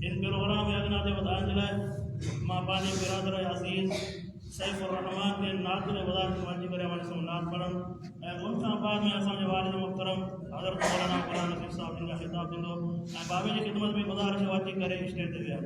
इन programme में अगना दे वदान जलाए माँ पानी बिरादर अजीज सैफुर्रहमान के नात ने वदान वाजी करे हमारे से नात पढ़न उनका बाद में असांजे वालिद मुहतरम हज़रत मौलाना गुलाम नसीब साहब जिनका खिताब दिंदो बाबे की खिदमत में गुज़ारिश वाजी करे स्टेज ते विया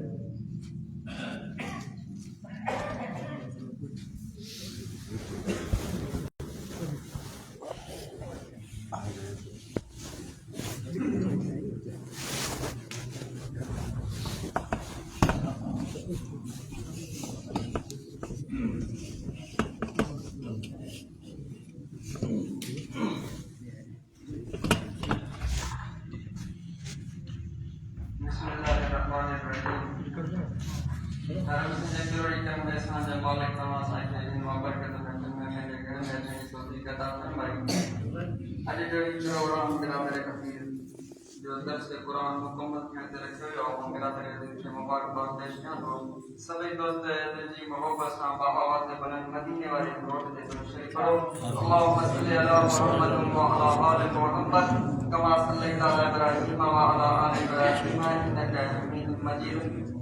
सभी दोस्त जी मोहब्बत से बहावत से बुलंद मदीने वाले रोड से शरीफ पढ़ो अल्लाहुम्मा सल्ली अला मुहम्मद व अला आलि मुहम्मद कमा सल्लैता अला इब्राहीम व अला आलि इब्राहीम इन्नका हमीदुम मजीद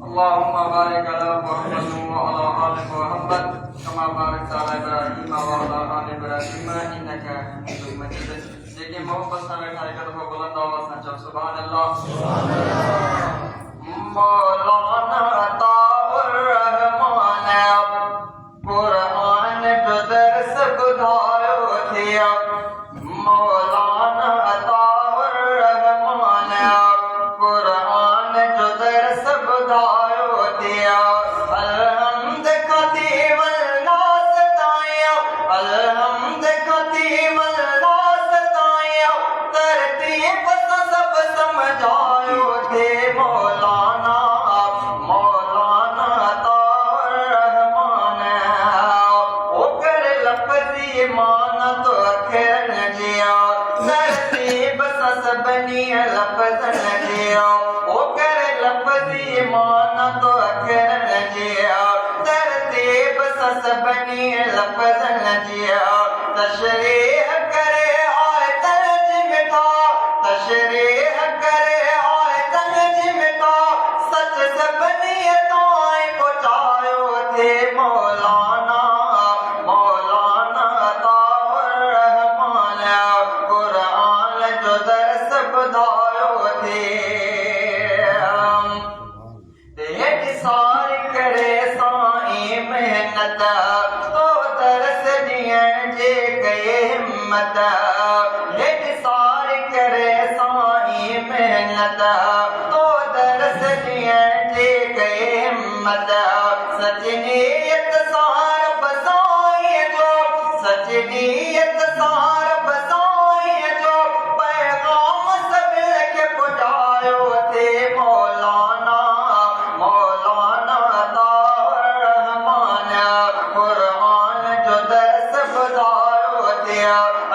अल्लाहुम्मा बारिक अला मुहम्मद व अला आलि मुहम्मद कमा बारकता अला इब्राहीम व अला आलि इब्राहीम इन्नका हमीदुम मजीद। देखिए मोहब्बत से बैठा एक दफा बुलंद आवाज से जब सुभान अल्लाह सुभान अल्लाह। मौलाना कुरान तो दर्स बुधायो थिया मौलाना अताउर रहमान कुरान तो दर्स बुधायो थिया अलहम्द खतीब नास ताया अलहम्द खतीब नास ताया तरतीब सब समझायो थे मौलाना मानत अखर नजिया तरतीब ससबनी लफज नजिया ओकर लफजी मानत अखर नजिया तरतीब ससबनी लफज नजिया तशरीह करे आए तर्जमता तशरीह करे आए तर्जमता सच सबनी ताए पहुंचायो थे मौलाना तो तरस दियन जे गए हिम्मत लेट सार करे साई मेहनत तो तरस दियन जे गए हिम्मत सचनीयत सार बसाई जो सचनीयत सार बसाई जो पैगाम सब लेके पहुंचायो थे मौलाना मौलाना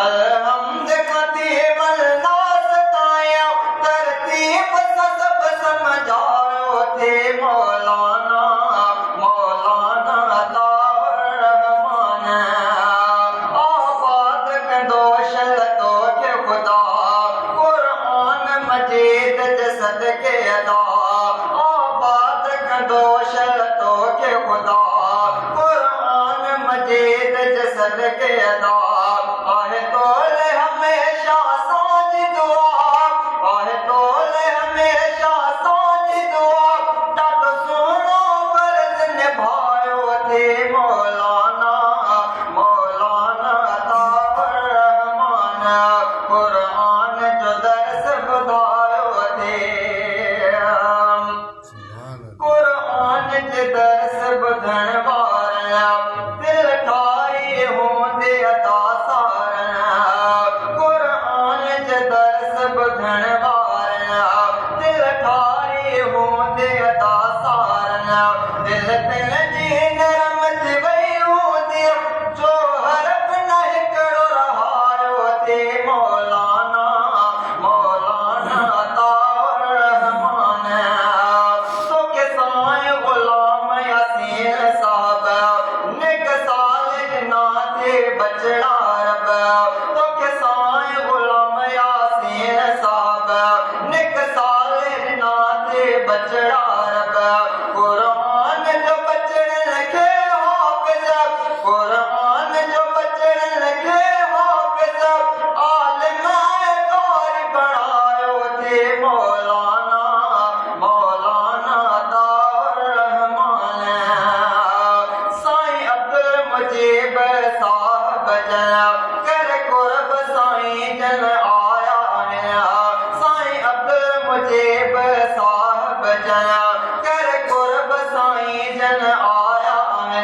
अलहम्द खतीब नास ताया तरतीब सब समझायो थे मौलाना मौलाना अताउर रहमान आबाद कंदोश तो के खुदा कुरान मजीद जसद के अदा आबाद कंदोश तो के खुदा कुरान मजीद जसद के अदा आहे तोले हमेशा सांझ दुआ आहे तोले हमेशा सांझ दुआ डाढो सोनो फर्ज निभायो थे मौलाना मौलाना अताउर रहमान कुरान जो दर्स बुधायो थे कुरान जे दर्स बुधण वारा दिल ठाई होंदे अता बुधण वारा दिल ठारी होंदे अता सारना दिल दिल जी नरम थी वही होंदी जो हरफ नहीं करो रहायो थे मौलाना मौलाना अताउर रहमान तो के साए गुलाम यासीन साहब निक साल ना थे बचड़ा रब तो के साए गुलाम यासीन साहब निक साल ना जे बचड़ा रब कुरान जो बचड़ लिखे हाफिज कुरान जो बचड़ लिखे हाफिज आलिम कारी बनायो थे मौलाना मौलाना ताउर रहमान साईं अब्दुल मुजीब साहब जन कर कुर्ब साईं जन आया है साईं अब्दुल मुजीब साहब जन कर कुर्ब साईं जन आया है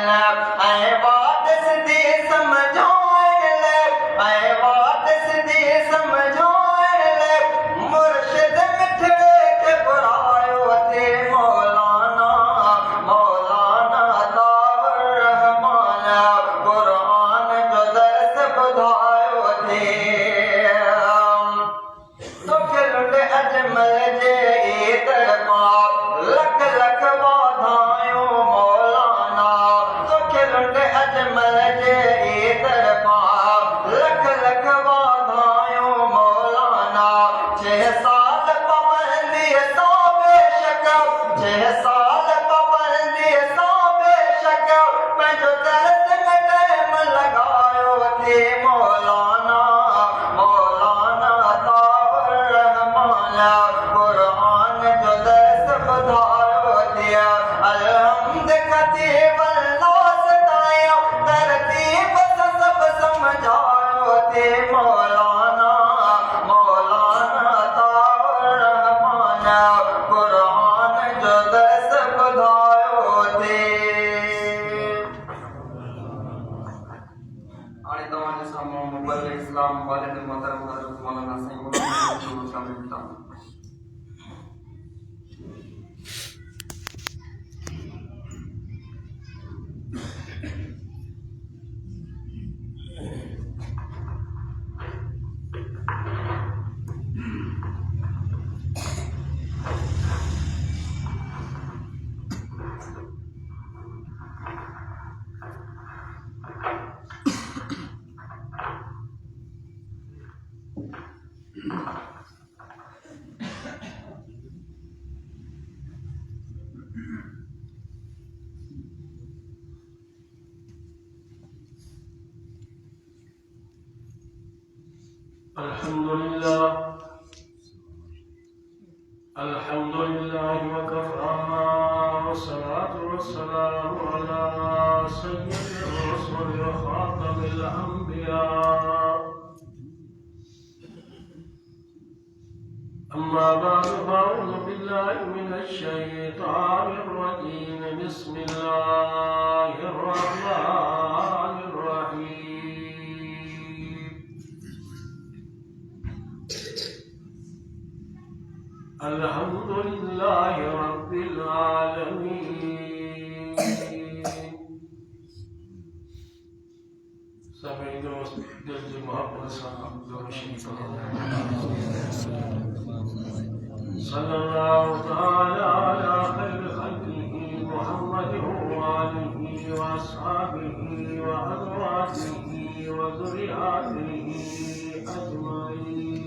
ऐ बात सिधी समझाए ले ऐ बात सिधी समझाए ले मुर्शिद मिठड़े के बुरायो थे मौलाना मौलाना ताउर रहमान कुरान जो दर्स बुधायो थे लुट अजमल जे तरफा लख लख वाधायो मौलाना लुट अजमल जे तरफा लख लख वाधायो मौलाना 6 साल पाबंदी सौ बेशक 6 साल पाबंदी सौ बेशक पंहिंजो दर्द में टाइम लगायो थे मौलाना मौलाना ताउर रहमान कुरान जो दर्स बुधायो थे अलहम्द खतीब अल्लाह सतायो तरतीब सब समझायो थे मौलाना मौलाना ताउर रहमान कुरान जो दर्स बुधायो थे आणि तव्हांजे साम्हूं मुबल्लिग़ इस्लाम वालिद मोहतरम हज़रत मौलाना साईं गुलाम नबी शामिल था। अल्हम्दुलिल्लाह वकफ़ा वस्सलातु वस्सलामु अला सय्यिदिर रसूल व खातमिल अंबिया अम्मा बअद फ़अऊज़ु बिल्लाहि मिनश शैतानिर रजीम बिस्मिल्लाहिर रहमानिर रहीम अल्हम्दुलिल्लाहि रब्बिल आलमीन। सभी दोस्त दिल से मोहब्बत से दुरूद शरीफ सल्लल्लाहु तआला अला खैर खल्क़िही मुहम्मद व आलिही व अस्हाबिही व अज़वाजिही व ज़ुर्रिय्यतिही अजमईन।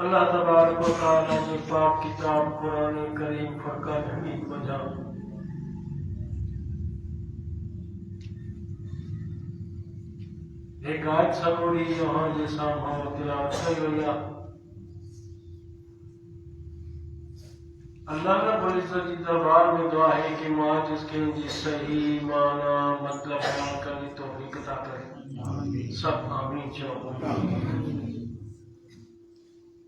अल्लाह तबारक व तआला ने पाक किताब कुरान करीम फुरकान हमीद बजा एक आयत सरोड़ी यहाँ जैसा भाव तिलावत कई वया अल्लाह रब्बुल इज्जत की दरबार में दुआ है कि माँ जिसके जी सही माना मतलब बयान करने तौफीक अता करे सब आमीन चो।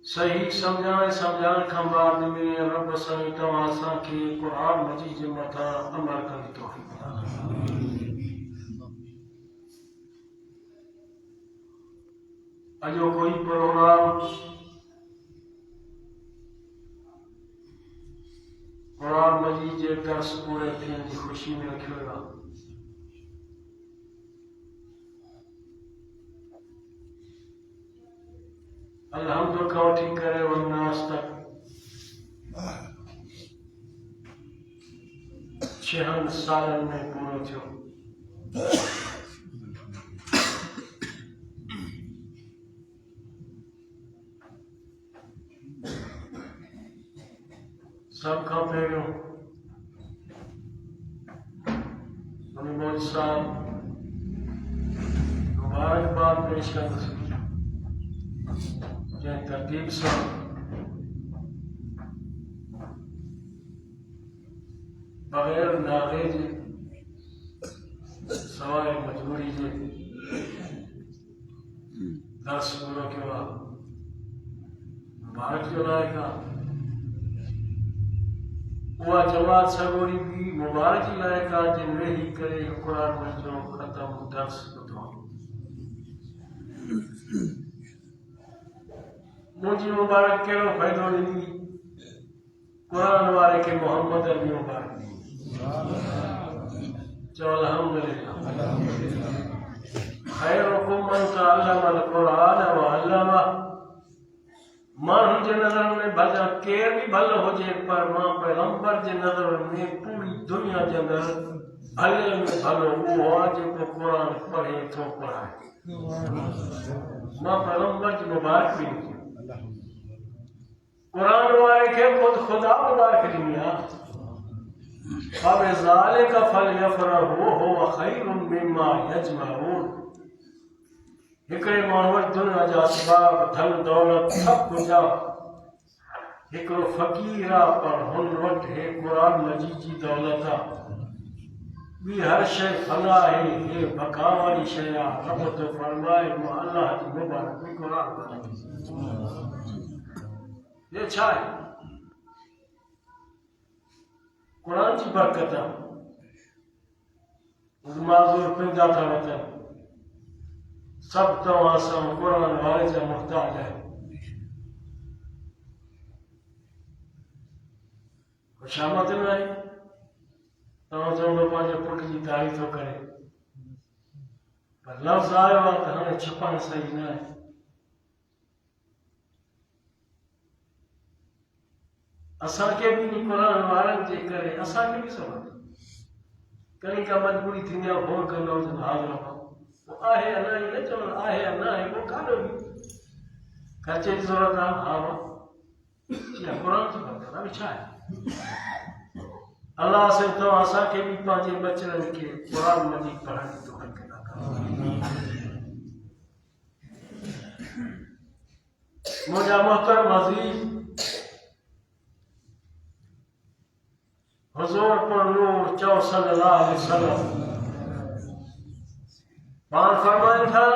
सही समझाने खां बाद में रब साईं तव्हां असांखे क़ुरान मजीद जे मथां अमल करने तौफीक अता करे। अॼो कोई प्रोग्राम क़ुरान मजीद जे दर्स पूरे थियण जी ख़ुशी में रखियो वियो आहे। अलहम्दु खां वठी करे वन्नास तक 6 सालनि में पूरो थियो। सब खां पहिरियों मौलवी साहब मुबारकबाद पेश कंदुसि जंहिं तरतीब सां बग़ैर नाले जे सवाइ मजबूरी जे दर्स पूरो कयो आहे। मुबारक जो लाइक़ु आहे। उहा जमात सॻोरी बि मुबारक जी लाइक़ु आहे जिन वेही करे क़ुर जो ख़तम दर्स ॿुधो। मुंहिंजी मुबारक कहिड़ो फ़ाइदो ॾींदी? क़ुर वारे खे मोहम्मद अली मुबारक ॾींदी। चओ अल्हम्दुलिल्लाह। खैरुकुम मन तअल्लमल क़ुरआन व अल्लमह। माण्हुनि जे नज़र में भला केर बि भलो हुजे, पर मां पैगंबर जे नज़र में पूरी दुनिया जे अंदरि भले में भलो उहो आहे जेको क़ुर पढ़े थो पढ़ाए। मां पैगंबर जी मुबारक बि ॾिनी। क़ुर वारे खे ख़ुदि ख़ुदा मुबारक ॾिनी आहे। فَبِذَلِكَ فَلْيَفْرَحُوا هُوَ خَيْرٌ مِّمَّا يَجْمَعُونَ। हिकिड़े माण्हू वटि दुनिया जा असबाब धन दौलत सभु कुझु आहे, हिकिड़ो फ़क़ीर आहे, पर हुन वटि हे क़ुर मजीद जी दौलत आहे। ॿी हर शइ फना आहे, हे बका वारी शइ आहे। रब तो फरमाए मां अल्लाह जी मुबारक बि क़ुर ये छा आहे? क़ुर जी बरकत आहे। माज़ूर पैदा था वठनि, सभु तव्हां सां क़ुर वारे जा मुहताज आहिनि। खुशामद न आहे। तव्हां चवंदो पंहिंजे पुट जी तारीफ़ थो करे, पर लफ़्ज़ आयो आहे त हाणे छुपाइण सही न आहे। असांखे बि क़ुर वारनि जे करे असांखे बि सभु कई का मजबूरी थींदी आहे, फोन कंदो हुजनि हाज़िर आहे या न आहे, न चवणु आहे या न आहे, पोइ काॾो बि ख़र्चे जी ज़रूरत आहे। हा क़ुर जी बरकत आहे, छा आहे? अल्लाह से तव्हां असांखे बि पंहिंजे बचड़नि खे क़ुर मजीद पढ़ण जी तौफ़ीक़ अता करे। मुंहिंजा मोहतरम अज़ीज़, हुज़ूर पर नूर चओ सल्लल्लाहु अलैहि वसल्लम पाण फरमाइनि था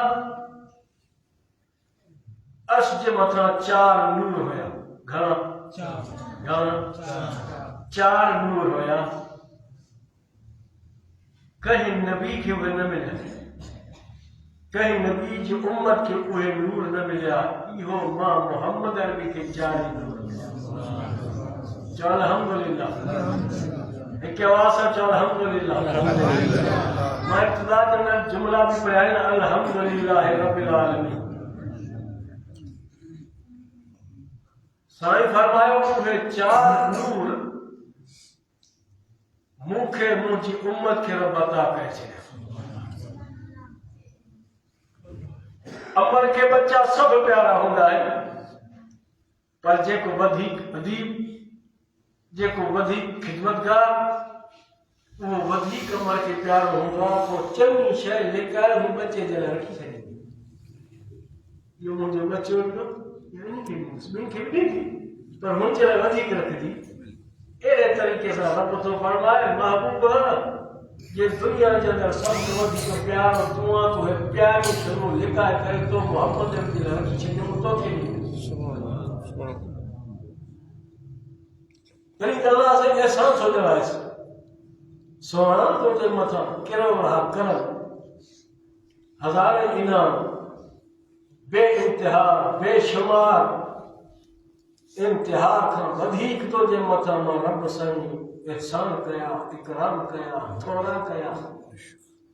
अर्श जे मथां 4 नूर हुया। घणा? 4 नूर हुया। कंहिं नबी खे उहे न मिलिया, कंहिं नबी जी उम्मत खे उहे नूर न मिलिया। इहो मां मोहम्मद अरबी खे 4 नूर मिलिया। चओ अल्हम्दुलिल्लाह। हिकु आवाज़ सां चओ अल्हम्दुलिल्लाह। मां इब्तिदा जे अंदरि जुमला बि पढ़िया आहिनि, अल्हम्दुलिल्लाह रब्बिल आलमीन। साईं फरमायो उहे 4 नूर मूंखे मुंहिंजी उम्मत खे रब अता करे छॾिया। अमर खे बच्चा सभु प्यारा हूंदा आहिनि, पर जेको वधीक अदीब, जेको वधीक ख़िदमतगार, उहो वधीक अमर खे प्यारो हूंदो आहे। पोइ चङी शइ लिकाए हू बचे जे लाइ रखी छॾींदी। इहो मुंहिंजो बचो ॿिनि खे बि ॾींदी, पर मुंहिंजे लाइ वधीक रखंदी। अहिड़े तरीक़े सां रब थो फरमाए महबूब जे दुनिया जे अंदरि सभु वधीक प्यारो तूं आहे, तूं प्यारी शयूं लिकाए करे तो मोहम्मद जे लाइ रखी छॾियो, तोखे अल्लाह से एहसान थो ॼाणाएसि। सोना तुंहिंजे मथां कहिड़ो रहा करम, हज़ारे इनाम, बे इंतिहा बेशुमार इंतिहा खां वधीक तुंहिंजे मथां मां रब साईं एहसान कया, इकराम कया, थोरा कया।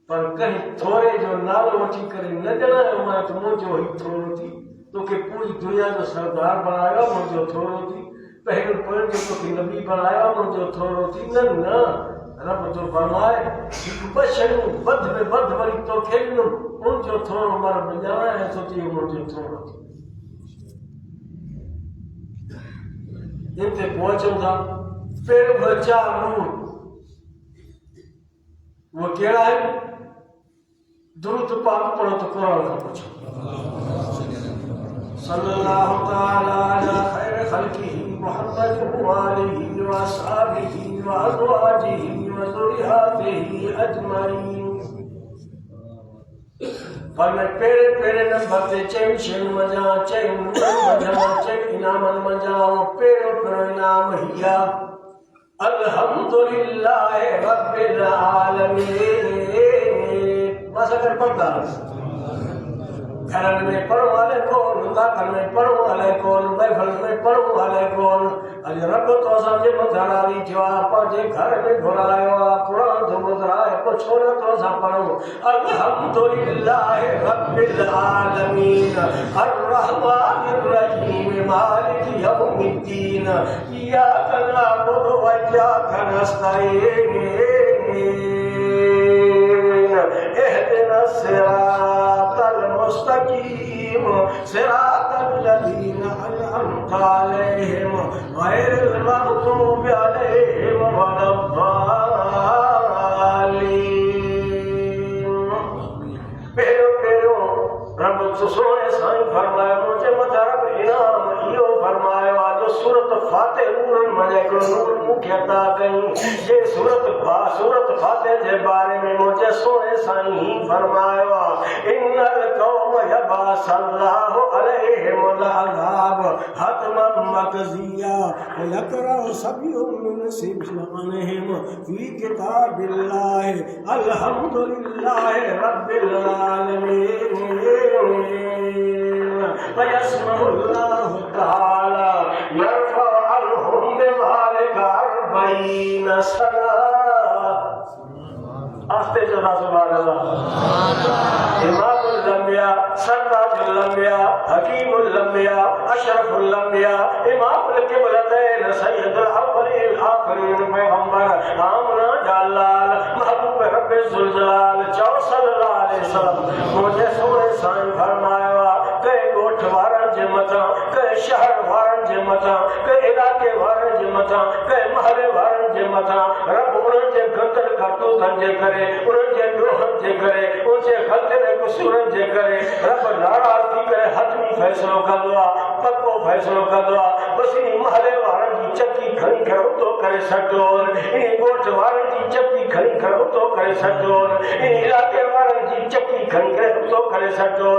पर कंहिं थोरे जो नालो वठी करे न ॼाणायो मां त मुंहिंजो ई थोरो थी, तोखे पूरी दुनिया जो सरदार बणायो, मुंहिंजो थोरो थी। पहिरियों जो तोखे नबी बणायो, मुंहिंजो थोरो थी। न रब तो फरमाए हिकु ॿ शयूं वध में वधि वरी तोखे ॾिनुमि, मुंहिंजो थोरो मर ॼाणाए थो थी, मुंहिंजो थोरो थी। हिते पहुचूं था फिर वो 4 नूर वो केड़ा है दुरूद पाक पढ़ो तो कुरान का पूछो सल्लल्लाहु तआला अला खैर खल्किही मुहम्मद व आलिही व असहाबिही व अज़वाजिही व ज़ुर्रिय्यतिही अजमईन। पर मैं पेरे पेरे नंबर ते चैन शेन मजा चैन मजा चैन इनामन मजा पेरो पेरो इनाम हिया अल्हम्दुलिल्लाह रब्बिल आलमीन। बस अगर पढ़ता घर में पढ़ो वाले कौन, दाखिल में पढ़ो वाले कौन, महफिल में पढ़ो वाले कौन। अज रब तो समझे मथारी थिया पांचे घर में घुरायो कुरान तो मुद्राए पुछो न तो सा पढ़ो अल्हम्दुलिल्लाह रब्बिल आलमीन अर्रहमानिर रहीम मालिक यौमिद्दीन इय्याका नअबुदु व इय्याका नस्तईन इहदिना सिरातल मुस्तकीम सिरातल लज़ीना अनअमता अलैहिम गैरिल मग़ज़ूबि अलैहिम वलद्दालिन। पेरो रब सोए साईं फरमायो मुझे मदरब इनाम इहो फरमायो जो सूरत फातिह नूर मने को नूर मुखे अता कई ये सूरत फातिह जे बारे में मुझे सोए साईं फरमायो इन्नल कौम यबासल्लाहु अलैहिम अलअज़ाब हतमम मकज़िया यकरा सबियुम मिन सिबलानहिम फी किताबिल्लाह अल्हम्दुलिल्लाह रब्बिल आलमीन। वयस्महुल्लाहु तआला यरफअ अन्हुम बिज़ालिका 40 सना। आस्ते चला सुभान अल्लाह। इमामुल अंबिया सरताजुल अंबिया हकीमुल अंबिया अशरफुल अंबिया इमामुल किबलतैन सय्यदुल अव्वलीन आखिरीन पैगंबर आमना जलाल महबूब रब्बे जुल जलाल सल्लल्लाहु अलैहि वसल्लम मुझे सोने साईं फरमाया के गोठ वारन जे मथा के शहर वारन जे मथा के इलाके वारन जे मथा के महले वारन जे मथा रब उन्हनि जे गंदर करतूतनि जे करे उन्हनि जे ॾोहनि जे करे उनजे ग़लतियुनि कसूरनि जे करे रब नाराज़ थी करे हतमी फ़ैसिलो कंदो आहे पक्को फ़ैसिलो कंदो आहे। बसि इन महले वारनि जी चकी खणी करे उतो करे छॾिजो इन ॻोठ वारनि जी चकी खणी करे उतो करे छॾिजो इन इलाइक़े वारनि जी चकी खणी करे उतो करे छॾिजो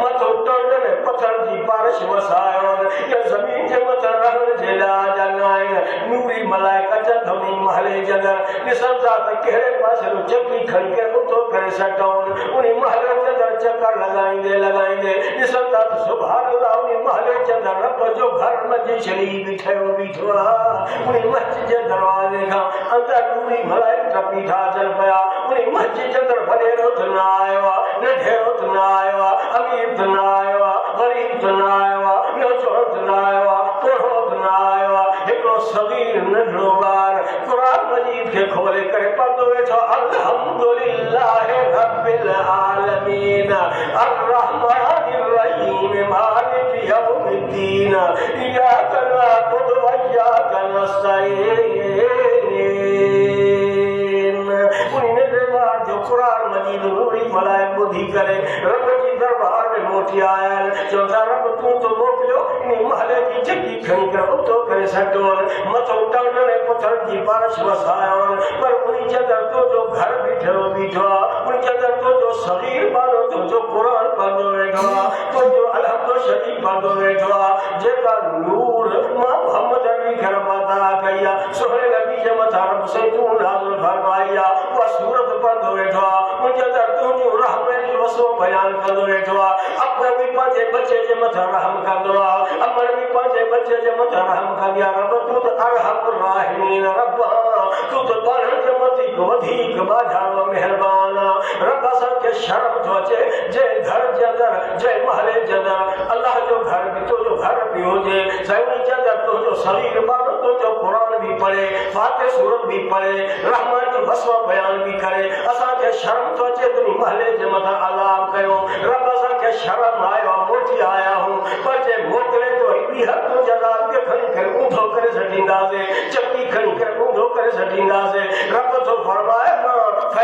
मथो टोड़नि में पथर जी बारिश वसायो या ज़मीन जे मथां रहण जे लाइ जा न आहिनि नूरी मलाइका जंदुनि महले जे अंदरि ॾिसनि था त कहिड़े पासे चकी खणी करे उतो करे छॾिजो उन महले जे अंदरि चकर लगाईंदे ॾिसनि था त सुभाणे उन महले जे अंदरि रब जो घर मस्जिद शरीफ़ बीठो आहे उन मस्जिद जे दरवाज़े खां अंदरि नूरी मलाइका टपी था अचनि पिया उन मस्जिद जे अंदरि वॾेरो त न आयो आहे नंढेरो त न आयो आहे अमीर त न आयो आहे गरीब त न आयो आहे नौजवान त न आयो आहे बुढ़ो त न आयो आहे हिकिड़ो सगीर नंढड़ो ॿार क़ुरान मजीद खे खोले करे पढ़ंदो वेठो अल्हम्दुलिल्लाह रब्बिल आलमीन अर्रहमानिर रहीम मालिक यौमिद्दीन इय्याका नअबुदु व इय्याका नस्तईन। उन्हें दरबार जो कुरान मजीद नूरी मलाइक बुधी करे रब जी दरबार में मोटी आया चौथा रब तू तो मोकिलियो इन महले जी चकी खणी करे उतो करे छॾियो मथो टांगने पत्थर जी बारिश वसायो पर उन्हीं जे अंदरि तो जो घर बीठो उन्हीं जे अंदरि तो जो सगीर बालो तो जो कुरान पढ़ंदो वेठो तो जो अलहम्दु शरीफ पढ़ंदो वेठो जेका नूर मां मोहम्मद अली घर माता कई सोहरे नबी जे मथां रब से तू नाज़िल फरमाई उहा सूरत पढ़ंदो वेठो उन जे अंदरि तुंहिंजूं रहमत जो वसो बयान कंदो वेठो अपर भी पंहिंजे बचे जे मथां रहम कंदो अमर भी पंहिंजे बचे जे मथां रहम कंदी रब तू त अरहमुर राहिमीन रब तू त ॿारनि जे वधीक बाझारो महिरबान रब असांखे शर्म थो अचे जे घर जे अंदरि जे महले जे अंदरि अल्लाह जो घर भी तुंहिंजो घर बि हुजे साईं जे अंदरि तुंहिंजो शरीर ॿार तुंहिंजो क़ुरान भी पढ़े फातिह सूरत भी पढ़े रहमान जो वसवा बयान भी करे असांखे शर्म थो अचे तुंहिंजी महले जे मथां अलाम कयो रब असांखे शर्म आयो मोटी आया हूं पर जे मोकिले तो ॿीहर तुंहिंजा ज़ात खे खणी करे ऊंधो करे छॾींदासीं चकी खणी करे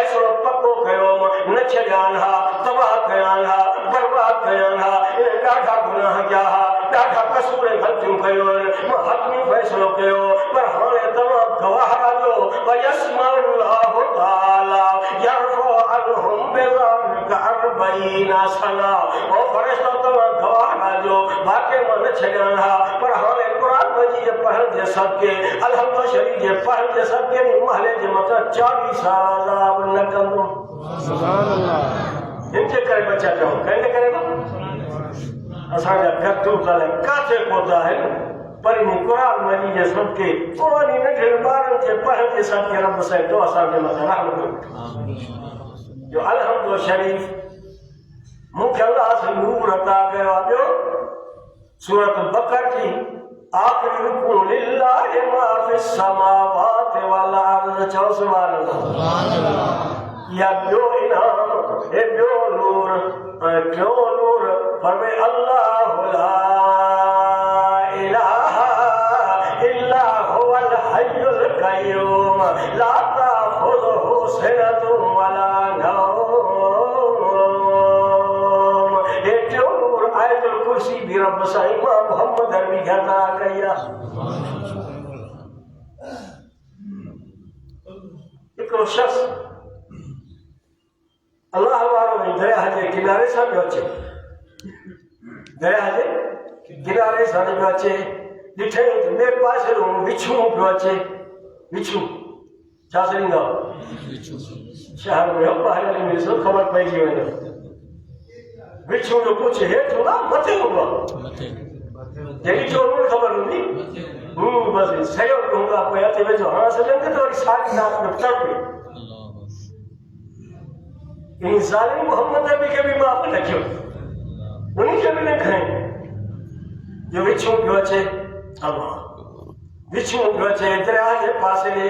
फैसलो पक्को कयो न छॾियान हा तबाह कयान हा बर्बाद कयान हा इन ॾाढा गुनाह कया हा ॾाढा कसूर ग़लतियूं कयूं आहिनि मां हतमी फैसलो कयो पर हाणे तव्हां गवाह आहियो वयस्मअल्लाहु तआला यरफ़उ अन्हुम बिज़ालिका 40 सना ओ फरिश्तो तव्हां गवाह आहियो वाक़ई मां न छॾियान हा पर हाणे क़ुरान मजीद जे पढ़ण जे सदके अलहम्दुलिल्लाह शरीफ जे पढ़ण जे सदके महले जे मथां 40 साल अज़ाब न कंदुमि सुभान अल्लाह इनके करे बचा जाओ कहने करे ना असांजा करतूत काथे पहुता आहिनि पर इन क़ुरान मजीद जे सदके उन्हनि नंढे ॿारनि जे पढ़ण जे सदके रब साईं तो असांजे मथां रहम कयो जो अलहम्दुलिल्लाह शरीफ मूंखे अल्लाह से नूर अता कयो आहे ॿियो सूरत बकर जी आखिरी रुकू लिल्लाहि मा फिस समावाति वल अर्ज़ चओ सुभान अल्लाह या ॿियो इनाम हे ॿियो नूर टियों नूर फरमे अल्लाहु ला इलाहा इल्ला हुवल हय्युल क़य्यूम ला ताख़ुज़ुहु सिनतुन वला नौम हे टियों नूर आयतुल कुर्सी भी रब साईं मां मोहम्मद अरबी अता कया हिकिड़ो शख़्स अल्लाह वारो दरिया जे किनारे सां पियो अचे दरिया जे किनारे सां पियो अचे ॾिठई त ॿिए पासे विछू पियो अचे विछू छा सॾींदा शहर में ॿाहिरि में ॾिसो ख़बर पइजी वेंदो विछू जो कुझु हेठि हूंदा मथे हूंदा जॾहिं जो ख़बर हूंदी बसि सॼो हूंदा पोइ हथ वेझो हाणे सॼनि खे त वरी साॻी राति में तड़पे इन ज़ालिम मोहम्मद नबी के भी माफ न कियो उन्हीं के भी न खई जो विछू पियो अचे अल्लाह विछू पियो अचे दरिया जे पासे ॾे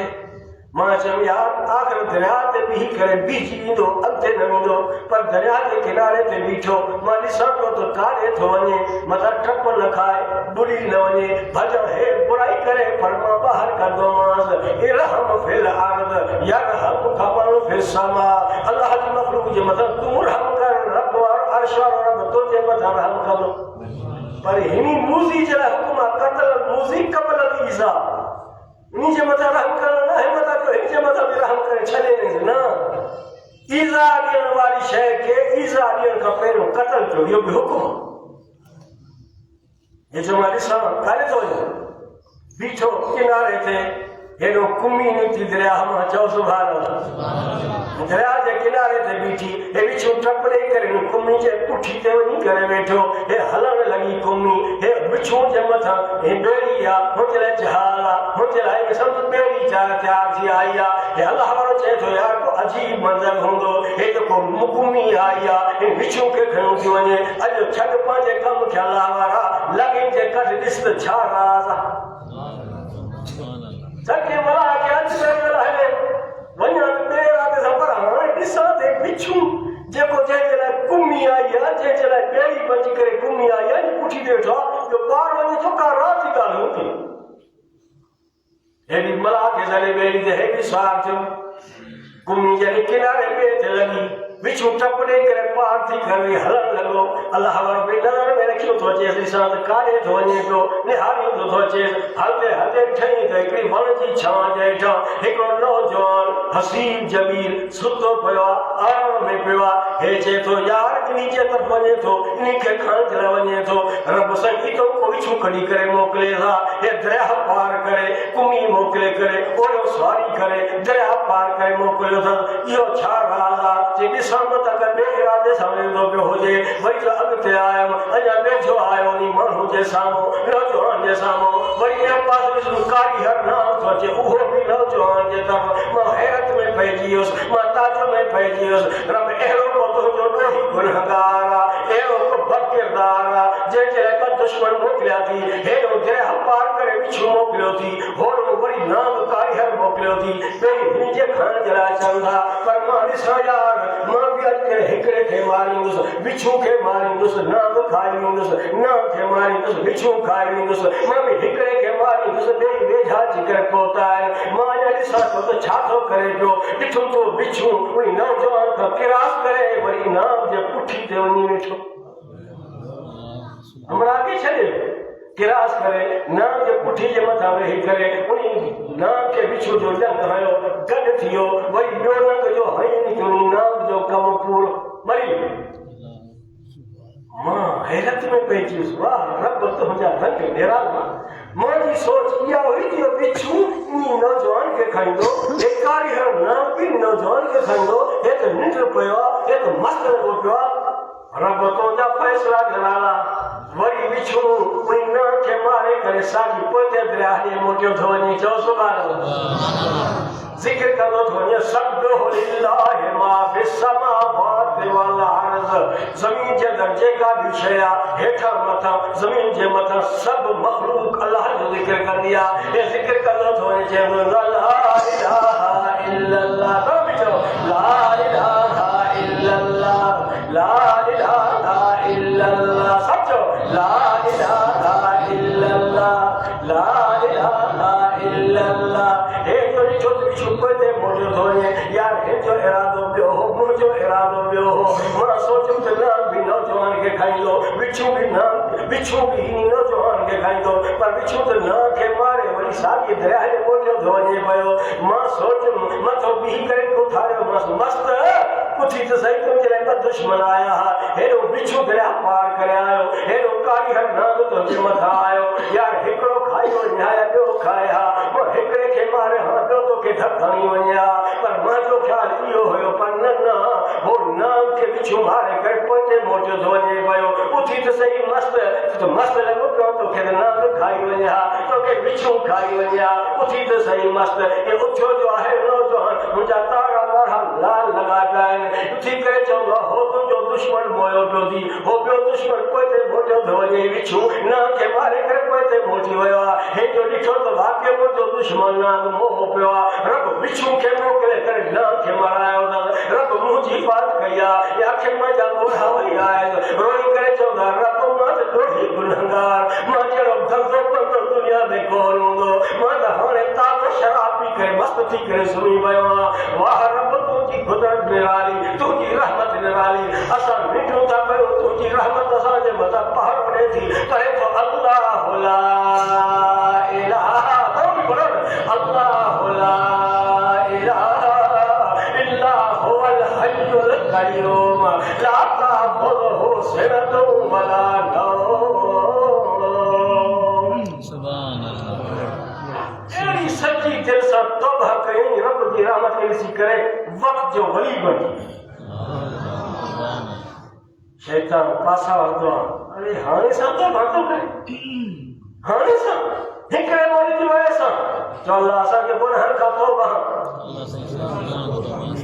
मां चयो यार आख़िर दरिया ते बीही करे बीठी ईंदो अॻिते न वेंदो पर दरिया जे किनारे ते बीठो मां ॾिसां पियो त काॾे थो वञे मथां टप न खाए ॿुड़ी न वञे भॼण हे बुराई करे पर मां ॿाहिरि कंदोमांसि इरहम फिल अर्ज़ यरहमुका मन फिस समा अल्लाह जी मखलूक जे मथां तूं रहम कर रब वारो अर्श वारो रब तुंहिंजे मथां रहम कंदो पर हिनी मूज़ी जे लाइ हुकुम आहे क़त्ल मूज़ी क़ब्ल ईज़ा इन जे मथां रहम करणु न हिमत कयो इन जे मथां बि रहम करे छॾे ॾियसि न ईज़ा ॾियण वारी शइ खे ईज़ा ॾियण खां पहिरियों क़त्ल कयो इहो बि हुकुम हे जो मां ॾिसां काॾे थो वञे बीठो किनारे ते हेॾो कुमी निकिती दरिया मां चओ सुभान अल्लाह दरिया जे किनारे ते बीठी हे विछू टप ॾेई करे कुमी जे पुठी ते वञी करे वेठो हे हलण लॻी कुमी हे विछू जे मथां हे ॿेड़ी आहे मुंहिंजे लाइ जहाल आहे मुंहिंजे लाइ सम्झ ॿेड़ी तयार थी आई आहे हे अलाह वारो चए थो यार को अजीब मंज़र हूंदो हे जेको कुमी आई आहे हे विछू खे खणो थी वञे अॼु छॾ पंहिंजे कम खे अलाह वारा लॻे जे कढ ॾिस त छा राज़ आहे सके मला के अच करे वञा ॿिए राति सां पर हाणे ॾिसां ते विछू जेको जंहिंजे लाइ कुमी आई आहे जंहिंजे लाइ ॿेड़ी बची करे कुमी आई आहे पुठी ते वेठो आहे जो ॿार वञे थो का राति जी ॻाल्हि हूंदी हेॾी मला खे जॾहिं ॿेड़ी ते हेॾी सार थियो कुमी जॾहिं किनारे ॿिए ते लॻी विछू टप ॾेई करे पार थी करे हलण लॻो अलाह वारो बि नज़र में रखियो थो अचेसि ॾिसां त काॾे थो वञे पियो निहारींदो थो अचेसि हलंदे हलंदे ठही त हिकिड़ी वण जी छांव जे हेठां हिकिड़ो नौजवान हसीन जमील सुतो पियो आहे आराम में पियो आहे हे चए थो यार इन जे तरफ़ वञे थो इन खे खणण लाइ वञे थो रब साईं इतो को विछू कढी करे मोकिले था हे दरिया पार करे कुमी मोकिले करे ओड़ो सवारी करे दरिया पार करे मोकिलियो अथसि इहो छा राज़ आहे जे ॾिसण में त ॿिए इरादे सां वेंदो पियो हुजे वरी जो अॻिते आयुमि अञा वेझो आयो नी माण्हू जे साम्हूं नौजवान जे साम्हूं वरी ॿिए पासे ॾिसो कारीगर नाम थो अचे उहो बि नौजवान जे तरफ़ मां हैरत में पइजी वियुसि मां ताजुब में पइजी वियुसि रब अहिड़ो को तुंहिंजो ॾोही गुनहगार आहे अहिड़ो को बदकिरदार आहे जंहिंजे लाइ ॿ दुश्मन मोकिलिया थी हेॾो दरिया पार करे विछू मोकिलियो थी होड़ो वरी नाम कारीगर मोकिलियो थी पहिरीं हिन जे खणण जे लाइ चवनि था पर मां ॾिसां यार मां बि अॼु हिकिड़े खे मारींदुसि विछू खे मारींदुसि नाम खाई वेंदुसि न खे मारींदुसि बिच्छू खाई वेंदुसि मां बि हिकिड़े खे मारींदुसि ॿिए वेझा अची करे पहुता आहिनि मां अञा ॾिसां थो त छा थो करे पियो ॾिठो तो बिच्छू उन नौजवान खां किरास करे वरी नाम जे पुठी ते वञी वेठो हमरा के छॾे किरास करे नाम जे पुठी जे मथां वेही करे उन नाम खे बिच्छू जो ॼंग हयो गॾु थी वियो वरी ॿियो नंग जो हई निकिरी नाम जो कमु पूरो मरी मां हैरत में पइजी वियुसि वाह रब तुंहिंजा रंग निराला मुंहिंजी सोच इहा हुई त बिच्छू इन नौजवान खे खाईंदो हे कारीगर नाम बि नौजवान खे खाईंदो हे त निंड पियो आहे हे त मस्त लॻो पियो आहे रब तुंहिंजा फैसला निराला वरी बिच्छू उन नाम खे मारे करे साॻी पोते दरिया ॾे मोटियो थो वञे चओ सुभाणे ज़िक्र करो तो सब्बिहु लिल्लाहि मा फिस समावाति वल अर्ज़ ज़मीन जे दर्जे का भी शय हेठा मथा ज़मीन जे मथा सब मखलूक अल्लाह जो ज़िक्र कंदी आहे ये ज़िक्र करो तो जे ला इलाहा इल्लल्लाह तो बिचो ला इलाहा इल्लल्लाह ला इलाहा इल्लल्लाह समझो ला इलाहा इल्लल्लाह ला इलाहा इल्लल्लाह हे तो जो शुक्र दे मोजो धोए यार हे जो इरादो पियो हो मुझो इरादो पियो हो मां सोचो त नाम भी नौजवान के खाईंदो बिच्छू भी नौजवान के खाईंदो पर बिच्छू त ना के मारे वरी साॻी दरिया जे मोजो धोए पियो मां सोच मथो भी करे उथारियो मस्त पुठी त सही तुंहिंजे लाइ दुश्मन आया हेॾो बिच्छू दरिया पार करे आयो हेॾो कारीगर नांग तुंहिंजे मथां आयो यार हिकिड़ो खाई वञा ॿियो खाया मां हिकिड़े खे मारे ॿियो तोखे धखणी वञा पर मुंहिंजो ख़्यालु इहो हुयो पर न हो नाम खे बिच्छू मारे करे पोइ मोटियो थो वञे पियो उथी त सही मस्त लॻो पियो तोखे त नांग खाई वञा तोखे बिच्छू खाई वञा उथी त सही मस्त हे उथियो जो आहे नौजवान मुंहिंजा तारा वारा लाल लॻा पिया आहिनि उथी करे चवंदो आहे हो तुंहिंजो दुश्मन मोयो पियो थी हो ॿियो दुश्मन पोइ मोटियो थो वञे बिच्छू नाम खे मारे करे पोइ मोटी वियो आहे हे जो ॾिठो त वाक़ई मुंहिंजो दुश्मन नांग मोह पियो आहे रब बिच्छू खे मोकिले करे नाम खे मारायो अथनि रब मुंहिंजी हिफ़ाज़त कई आहे या खे मुंहिंजा ॻोढ़ा वई आहिनि रोई करे चवंदा रब मां त ॾोही गुनहगार मां जहिड़ो धंधो पंधो दुनिया में कोन हूंदो मां त हाणे ताज़ो शराब पी करे मस्तु थी करे सुम्ही पियो आहियां वाह रब तुंहिंजी ख़ुदरत निराली तुंहिंजी रहमत निराली असां निंढूं था पियो तुंहिंजी रहमत असांजे मथां पहाड़ वञे थी करे थो अल्लाह ला इलाहा अल्लाह ला इलाहा इल्ला हुवल हय्युल क़य्यूम ला ताखुज़ुहु सिनतुन वला नौम सुभान अल्लाह एड़ी सच्ची दिल सां तौबा कई रब जी रहमत खे ॾिसी करे वक़्त जो वली बणी शैतान पासा वठंदो आहे अरे हाणे सां तौबा थो करे हाणे सां हिकिड़े मोड़ी जी वजह सां चओ अल्लाह असांखे गुनाहनि खां तौबा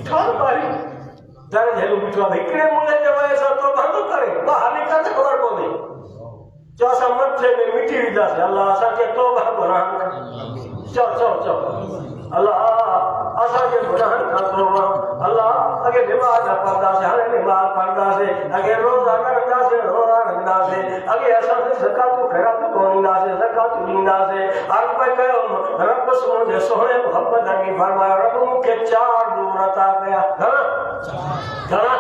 ठार पारी दर झेलू बीठो आहे हिकिड़े मुंहिंजे जे वजह सां तौबा थो करे ॿाहिरि निकिरे त ख़बर कोन्हे चओ असां मथे में मिटी विधासीं अल्लाह असांखे तौबा गुनाहनि चओ अल्लाह असांखे गुनाहनि खां तौबा अल्लाह अॻे नमाज़ पढ़ंदासीं हाणे नमाज़ पढ़ंदासीं अॻे रोज़ा रखंदासीं रोज़ा रखंदासीं अॻे असांखे ज़कातूं ख़ैरातूं कोन ॾींदासीं ज़कातूं ॾींदासीं अर्ज़ु कयो रब मुंहिंजे सोहणे मोहम्मद नबी फरमायो रब मूंखे 4 नूर अता कया घणा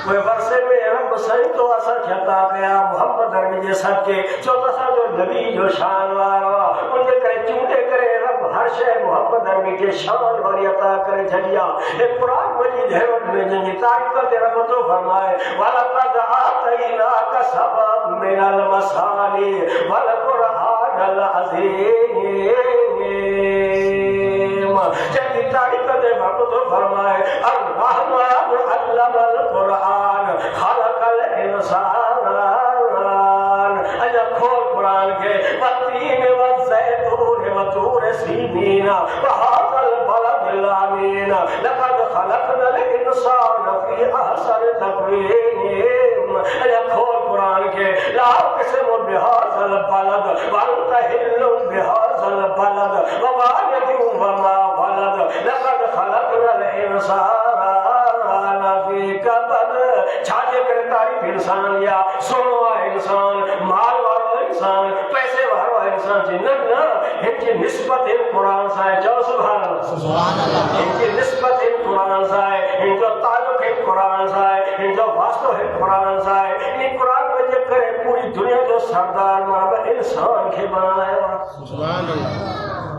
उहे वर्से में रब साईं तो असांखे अता कया मोहम्मद नबी जे सदके छो त असांजो नबी जो शान वारो आहे उनजे करे चूंडे करे रब हर शइ मोहम्मद नबी खे शान वारी अता करे छॾी आहे हे क़ुरान मजीद हैवत में जंहिंजी तारीफ़ ते रब थो फरमाए वलक़द आतैनाक सबअम मिनल मसानी वल क़ुरआनल अज़ीम जंहिंजी तारीफ़ ते रब थो फरमाए अर्रहमान अल्लमल क़ुरआन ख़लक़ल इंसान अञा खोल क़ुरान खे वतीन वज़ैतून वतूर सीनीन वहाज़ल बलदिल अमीन लक़द ख़लक़नल इंसान फ़ी अहसनि तक़वीम अञा खोल क़ुरान के ला क़स्म बिहाज़ल बलद वअन्त हिल्लुम बिहाज़ल बलद ववालिदिन वमा वलद लक़द ख़लक़नल इंसान फ़ी कबद छाजे करे तारीफ़ इंसान या सुनो असां जी न हिनजी निस्बत क़ुरान सां आहे। चओ सुभान अल्लाह। हिनजी निस्बत क़ुरान सां आहे, हिनजो ताल्लुक़ क़ुरान सां आहे, हिनजो वास्तो क़ुरान सां आहे। इन क़ुरान जे करे पूरी दुनिया जो सरदार मां इंसान खे बणायो आहे।